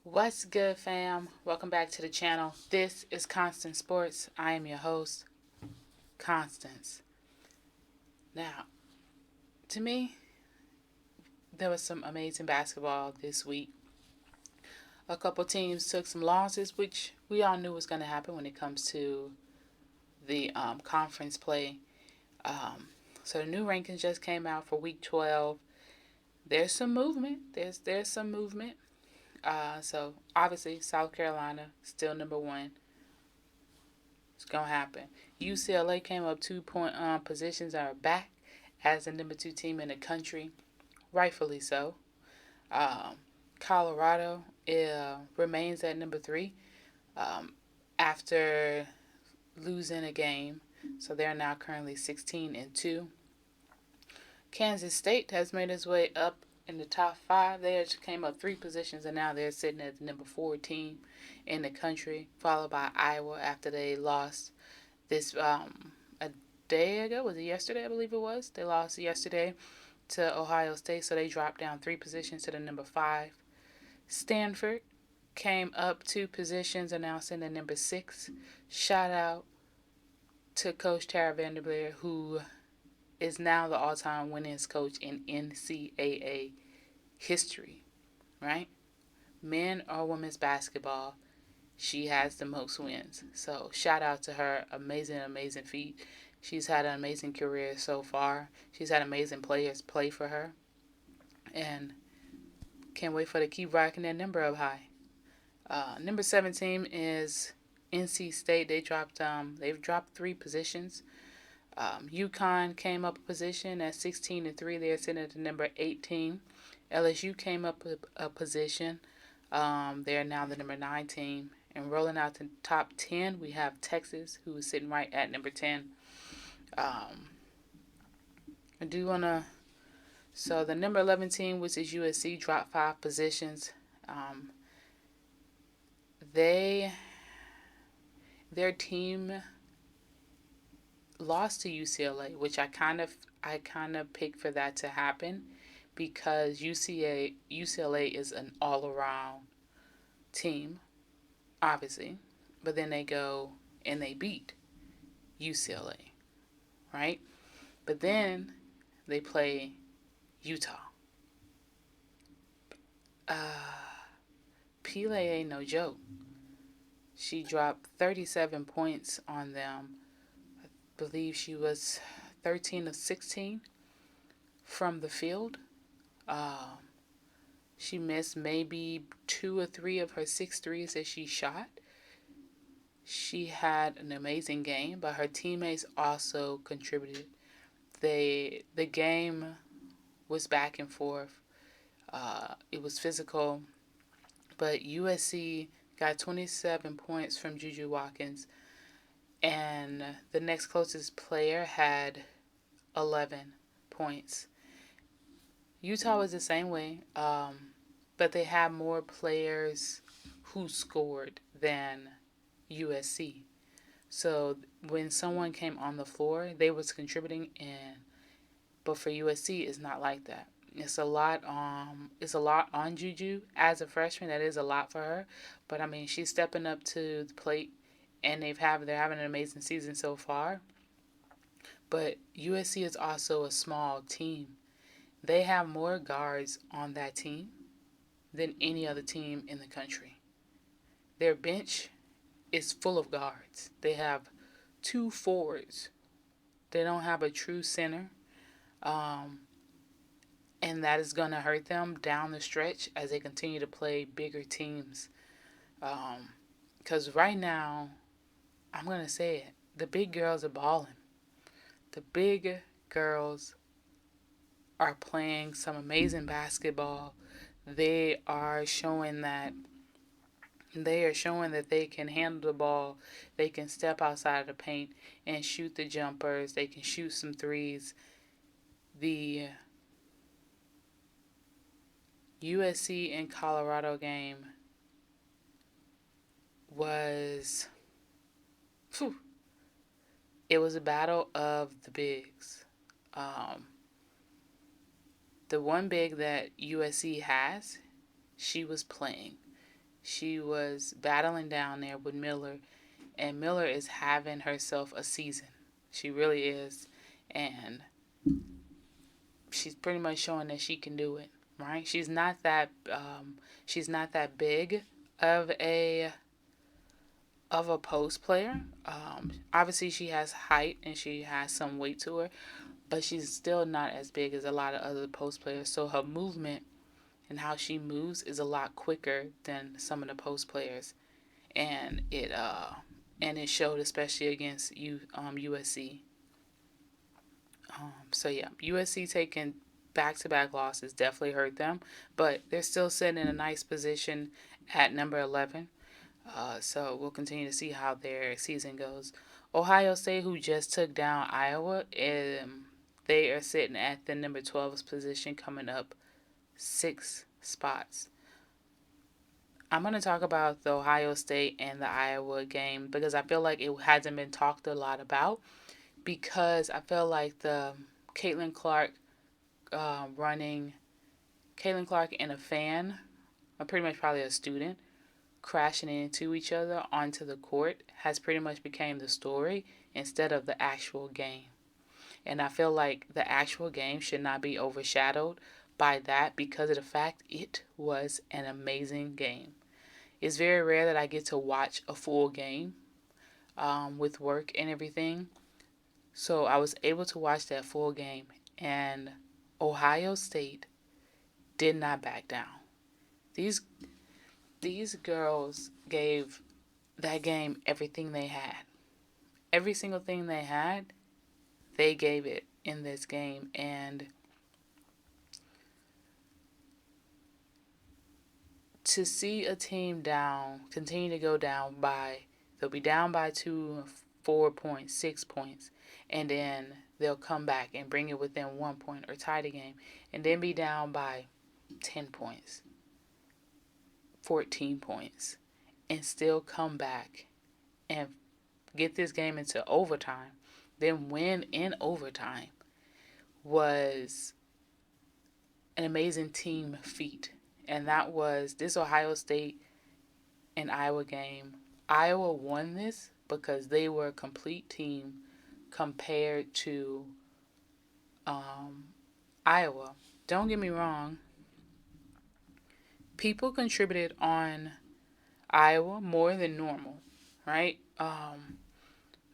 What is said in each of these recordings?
What's good, fam? Welcome back to the channel. This is Constant Sports. I am your host, Constance. Now, to me, there was some amazing basketball this week. A couple teams took some losses, which we all knew was going to happen when it comes to the conference play. Um, so the new rankings just came out for Week 12. There's some movement. There's some movement. So obviously South Carolina still number one. It's gonna happen. UCLA came up 2 point positions, are back as the number two team in the country, rightfully so. Um, Colorado remains at number three um, after losing a game, so they're now currently 16-2. Kansas State has made its way up in the top five. They came up three positions, and now they're sitting at the number four team in the country, followed by Iowa after they lost this a day ago. Was it yesterday? I believe it was. They lost yesterday to Ohio State, so they dropped down three positions to the number five. Stanford came up two positions, announcing the number six. Shout out to Coach Tara Vanderbilt, who is now the all-time winningest coach in NCAA history, right? Men or women's basketball, she has the most wins. So shout out to her. Amazing feat. She's had an amazing career so far. She's had amazing players play for her. And can't wait for her to keep rocking that number up high. Number 17 is NC State. They've dropped three positions. UConn came up a position at 16-3. They're sitting at the number 18. LSU came up a position. They're now the number 9 team. And rolling out the top 10, we have Texas, who is sitting right at number 10. I do want to. So the number 11 team, which is USC, dropped five positions. Their team lost to UCLA, which I kind of picked for that to happen because UCLA is an all around team, obviously, but then they go and they beat UCLA, right? But then they play Utah. Pele ain't no joke. She dropped 37 points on them. I believe she was 13 of 16 from the field. She missed maybe 2 or 3 of her 6 threes that she shot. She had an amazing game, but her teammates also contributed. The game was back and forth. It was physical, but USC got 27 points from Juju Watkins, and the next closest player had 11 points. Utah was the same way, but they had more players who scored than USC. So when someone came on the floor, they was contributing, but for USC, it's not like that. It's a lot. It's a lot on Juju as a freshman. That is a lot for her, but I mean, she's stepping up to the plate, and they're having an amazing season so far. But USC is also a small team. They have more guards on that team than any other team in the country. Their bench is full of guards. They have two forwards. They don't have a true center. And that is going to hurt them down the stretch as they continue to play bigger teams. Because right now, I'm going to say it, the big girls are balling. The big girls are playing some amazing basketball. They are showing that they can handle the ball. They can step outside of the paint and shoot the jumpers. They can shoot some threes. The USC and Colorado game was, it was a battle of the bigs. The one big that USC has, she was playing. She was battling down there with Miller, and Miller is having herself a season. She really is. And she's pretty much showing that she can do it, right? She's not that big of a post player. Obviously, she has height and she has some weight to her, but she's still not as big as a lot of other post players. So her movement and how she moves is a lot quicker than some of the post players, and it showed especially against USC. So yeah, USC taking back-to-back losses definitely hurt them, but they're still sitting in a nice position at number 11. So we'll continue to see how their season goes. Ohio State, who just took down Iowa, they are sitting at the number 12 position, coming up 6 spots. I'm going to talk about the Ohio State and the Iowa game because I feel like it hasn't been talked a lot about, because I feel like the Caitlin Clark running, Caitlin Clark and a fan, or pretty much probably a student, crashing into each other onto the court has pretty much became the story instead of the actual game. And I feel like the actual game should not be overshadowed by that because of the fact it was an amazing game. It's very rare that I get to watch a full game with work and everything. So I was able to watch that full game, and Ohio State did not back down. These these girls gave that game everything they had. Every single thing they had, they gave it in this game. And to see a team down, continue to go down by, they'll be down by 2, 4 points, 6 points, and then they'll come back and bring it within 1 point or tie the game, and then be down by 10 points, 14 points, and still come back and get this game into overtime, then win in overtime, was an amazing team feat. And that was this Ohio State and Iowa game. Iowa won this because they were a complete team compared to Iowa. Don't get me wrong, people contributed on Iowa more than normal, right?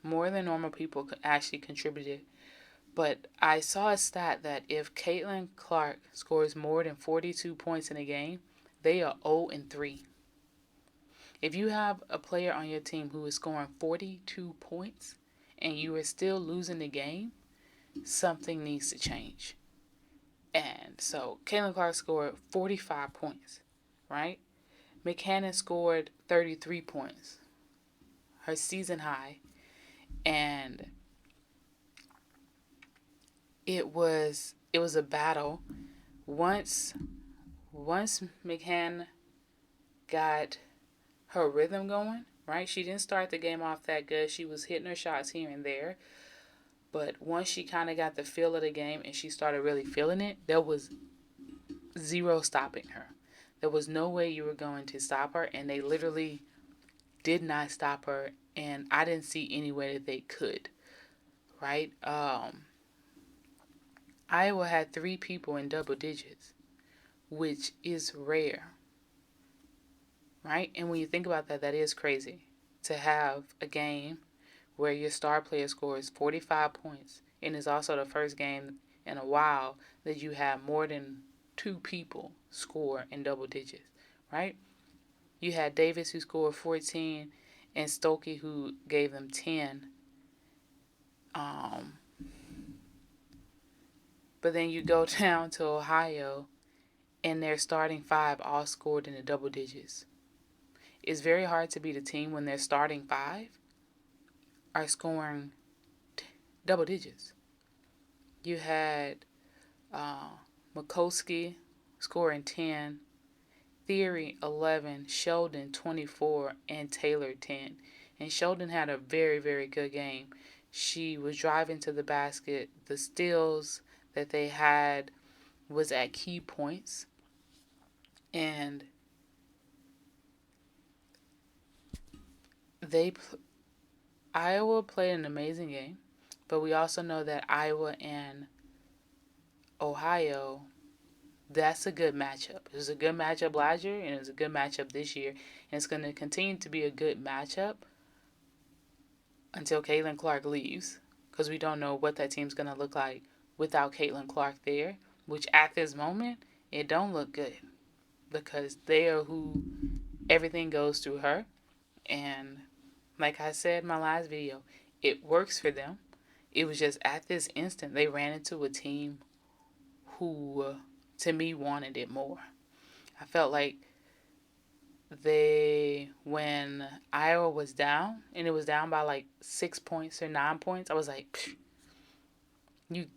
More than normal people actually contributed. But I saw a stat that if Caitlin Clark scores more than 42 points in a game, they are 0-3. If you have a player on your team who is scoring 42 points and you are still losing the game, something needs to change. And so Caitlin Clark scored 45 points, right? McCannon scored 33 points, her season high. And it was a battle. Once McCann got her rhythm going, right? She didn't start the game off that good. She was hitting her shots here and there. But once she kind of got the feel of the game and she started really feeling it, there was zero stopping her. There was no way you were going to stop her, and they literally did not stop her, and I didn't see any way that they could, right? Iowa had 3 people in double digits, which is rare, right? And when you think about that, that is crazy to have a game where your star player scores 45 points, and it's also the first game in a while that you have more than 2 people score in double digits, right? You had Davis who scored 14 and Stokey who gave them 10. But then you go down to Ohio and their starting 5 all scored in the double digits. It's very hard to beat a team when their starting 5 are scoring double digits. You had Mikowski scoring 10, Theory 11, Sheldon 24, and Taylor 10. And Sheldon had a very, very good game. She was driving to the basket. The steals that they had was at key points. And they Iowa played an amazing game, but we also know that Iowa and Ohio, that's a good matchup. It was a good matchup last year, and it was a good matchup this year, and it's going to continue to be a good matchup until Caitlin Clark leaves, because we don't know what that team's going to look like without Caitlin Clark there, which at this moment, it don't look good, because they are who everything goes through her, and like I said in my last video, it works for them. It was just at this instant they ran into a team who, to me, wanted it more. I felt like when Iowa was down, and it was down by like 6 points or 9 points, I was like, you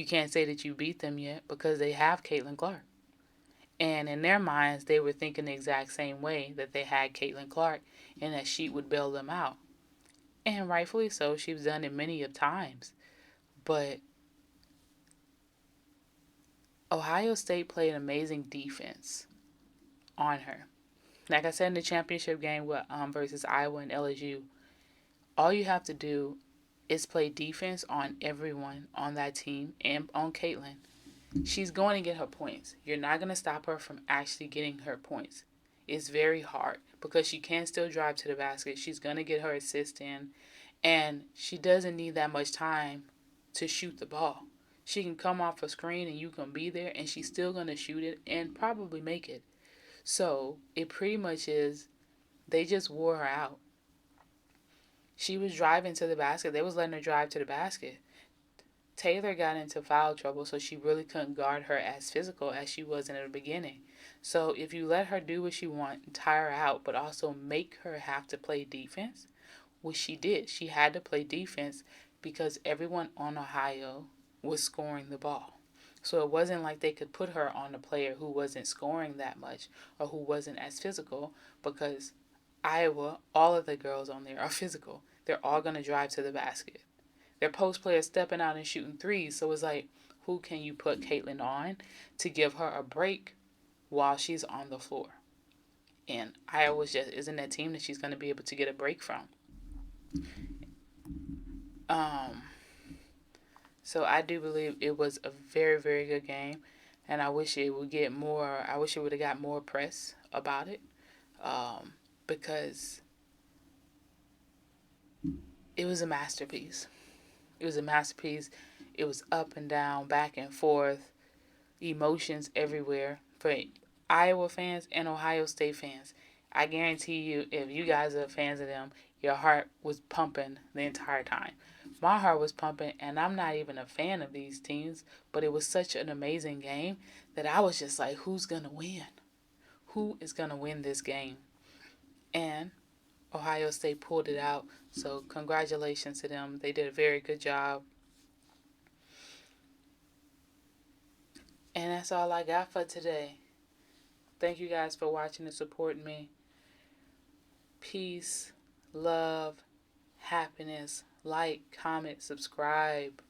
can't say that you beat them yet because they have Caitlin Clark. And in their minds, they were thinking the exact same way, that they had Caitlin Clark and that she would bail them out. And rightfully so, she's done it many of times. But Ohio State played amazing defense on her. Like I said in the championship game versus Iowa and LSU, all you have to do is play defense on everyone on that team and on Caitlin. She's going to get her points. You're not going to stop her from actually getting her points. It's very hard because she can still drive to the basket. She's going to get her assist in, and she doesn't need that much time to shoot the ball. She can come off a screen and you can be there, and she's still going to shoot it and probably make it. So it pretty much is, they just wore her out. She was driving to the basket. They was letting her drive to the basket. Taylor got into foul trouble, so she really couldn't guard her as physical as she was in the beginning. So if you let her do what she wants, tire her out, but also make her have to play defense, which she did. She had to play defense because everyone on Ohio was scoring the ball. So it wasn't like they could put her on a player who wasn't scoring that much or who wasn't as physical, because Iowa, all of the girls on there are physical. They're all going to drive to the basket. Their post players stepping out and shooting threes. So it's like, who can you put Caitlin on to give her a break while she's on the floor? And Iowa just isn't that team that she's going to be able to get a break from. So I do believe it was a very, very good game, and I wish it would get more. I wish it would have got more press about it, because it was a masterpiece. It was a masterpiece. It was up and down, back and forth, emotions everywhere for Iowa fans and Ohio State fans. I guarantee you, if you guys are fans of them, your heart was pumping the entire time. My heart was pumping, and I'm not even a fan of these teams, but it was such an amazing game that I was just like, who's going to win? Who is going to win this game? And Ohio State pulled it out, so congratulations to them. They did a very good job. And that's all I got for today. Thank you guys for watching and supporting me. Peace, love, happiness. Like, comment, subscribe.